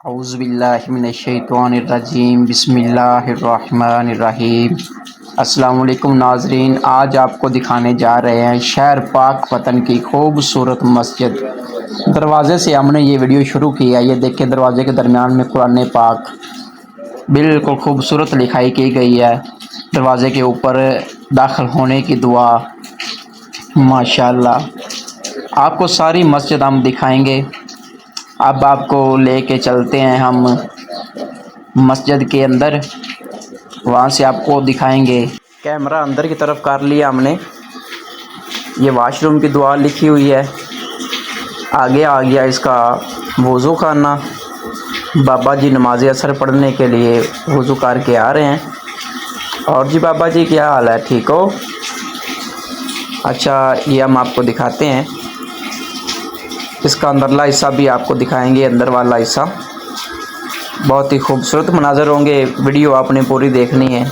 اعوذ باللہ من الشیطان الرجیم، بسم اللہ الرحمن الرحیم۔ السلام علیکم ناظرین، آج آپ کو دکھانے جا رہے ہیں شہر پاک وطن کی خوبصورت مسجد۔ دروازے سے ہم نے یہ ویڈیو شروع کی ہے، یہ دیکھیں دروازے کے درمیان میں قرآن پاک بالکل خوبصورت لکھائی کی گئی ہے۔ دروازے کے اوپر داخل ہونے کی دعا، ماشاءاللہ۔ آپ کو ساری مسجد ہم دکھائیں گے۔ اب آپ کو لے کے چلتے ہیں ہم مسجد کے اندر، وہاں سے آپ کو دکھائیں گے۔ کیمرہ اندر کی طرف کر لیا ہم نے۔ یہ واش روم کی دعا لکھی ہوئی ہے، آگے آ گیا اس کا وضو خانہ۔ بابا جی نماز عصر پڑھنے کے لیے وضو کر کے آ رہے ہیں۔ اور جی بابا جی کیا حال ہے، ٹھیک ہو؟ اچھا، یہ ہم آپ کو دکھاتے ہیں، اس کا اندرلا حصہ بھی آپ کو دکھائیں گے۔ اندر والا حصہ بہت ہی خوبصورت مناظر ہوں گے، ویڈیو آپ نے پوری دیکھنی ہے۔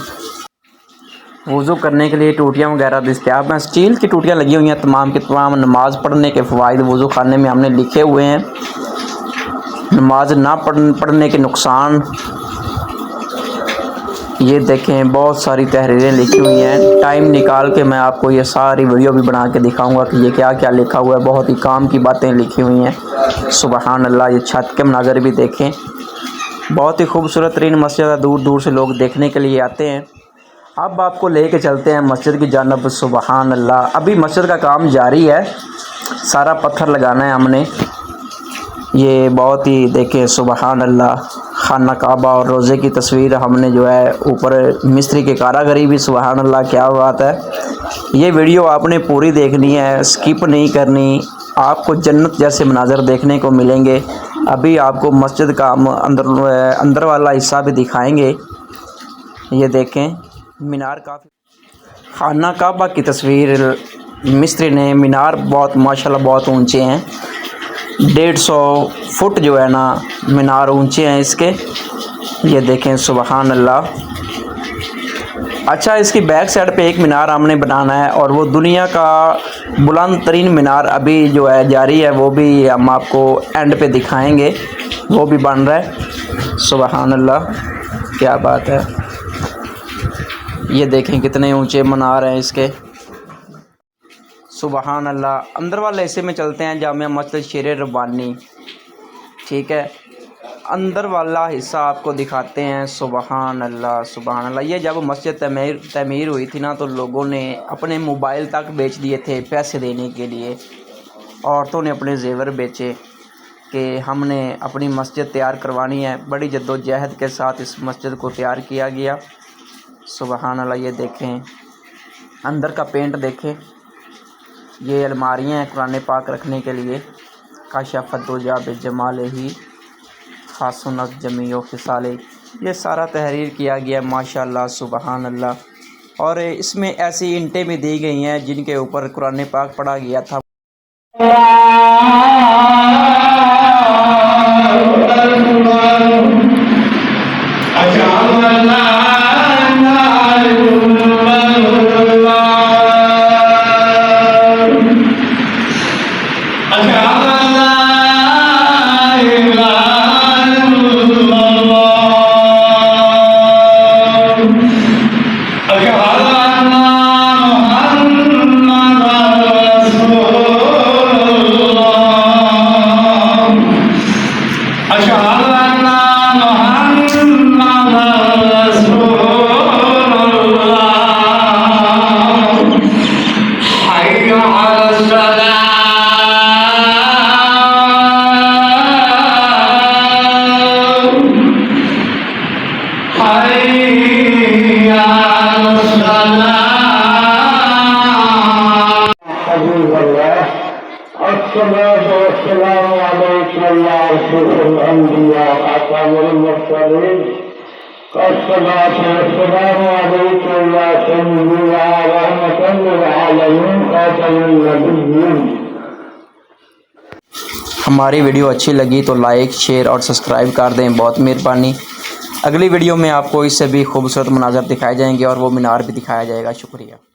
وضو کرنے کے لیے ٹوٹیاں وغیرہ دستیاب ہیں، سٹیل کی ٹوٹیاں لگی ہوئی ہیں تمام کے تمام۔ نماز پڑھنے کے فوائد وضو خانے میں ہم نے لکھے ہوئے ہیں، نماز نہ پڑھنے کے نقصان، یہ دیکھیں بہت ساری تحریریں لکھی ہوئی ہیں۔ ٹائم نکال کے میں آپ کو یہ ساری ویڈیو بھی بنا کے دکھاؤں گا کہ یہ کیا کیا لکھا ہوا ہے، بہت ہی کام کی باتیں لکھی ہوئی ہیں۔ سبحان اللہ، یہ چھت کے مناظر بھی دیکھیں، بہت ہی خوبصورت ترین مسجد ہے، دور دور سے لوگ دیکھنے کے لیے آتے ہیں۔ اب آپ کو لے کے چلتے ہیں مسجد کی جانب۔ سبحان اللہ، ابھی مسجد کا کام جاری ہے، سارا پتھر لگانا ہے ہم نے۔ یہ بہت ہی دیکھیں سبحان اللہ، خانہ کعبہ اور روزے کی تصویر ہم نے جو ہے اوپر مستری کے کاراگری بھی، سبحان اللہ کیا بات ہے۔ یہ ویڈیو آپ نے پوری دیکھنی ہے، سکپ نہیں کرنی، آپ کو جنت جیسے مناظر دیکھنے کو ملیں گے۔ ابھی آپ کو مسجد کا اندر والا حصہ بھی دکھائیں گے۔ یہ دیکھیں مینار، کافی خانہ کعبہ کی تصویر مستری نے، مینار بہت ماشاءاللہ بہت اونچے ہیں، 150 فٹ جو ہے نا مینار اونچے ہیں اس کے۔ یہ دیکھیں سبحان اللہ۔ اچھا، اس کی بیک سائڈ پہ ایک مینار ہم نے بنانا ہے، اور وہ دنیا کا بلند ترین مینار ابھی جو ہے جاری ہے، وہ بھی ہم آپ کو اینڈ پہ دکھائیں گے، وہ بھی بن رہا ہے۔ سبحان اللہ کیا بات ہے، یہ دیکھیں کتنے اونچے مینار ہیں اس کے، سبحان اللہ۔ اندر والے حصے میں چلتے ہیں، جامعہ مسجد شیر ربانی، ٹھیک ہے، اندر والا حصہ آپ کو دکھاتے ہیں۔ سبحان اللہ سبحان اللہ۔ یہ جب مسجد تعمیر ہوئی تھی نا، تو لوگوں نے اپنے موبائل تک بیچ دیے تھے پیسے دینے کے لیے، عورتوں نے اپنے زیور بیچے کہ ہم نے اپنی مسجد تیار کروانی ہے۔ بڑی جد و جہد کے ساتھ اس مسجد کو تیار کیا گیا، سبحان اللہ۔ یہ دیکھیں اندر کا پینٹ دیکھیں، یہ الماریاں ہیں قرآن پاک رکھنے کے لیے۔ کاشف الدجیٰ بجمالہ حسنت جمیع خصالہ، یہ سارا تحریر کیا گیا ماشاءاللہ سبحان اللہ۔ اور اس میں ایسی اینٹیں بھی دی گئی ہیں جن کے اوپر قرآن پاک پڑھا گیا تھا۔ الصلاة والسلام عليك يا أشرف الأنبياء خاتم المرسلين، الصلاة والسلام عليك يا سيدي يا رحمة للعالمين خاتم النبيين۔ ہماری ویڈیو اچھی لگی تو لائک شیئر اور سبسکرائب کر دیں، بہت مہربانی۔ اگلی ویڈیو میں آپ کو اس سے بھی خوبصورت مناظر دکھائے جائیں گے اور وہ مینار بھی دکھایا جائے گا۔ شکریہ۔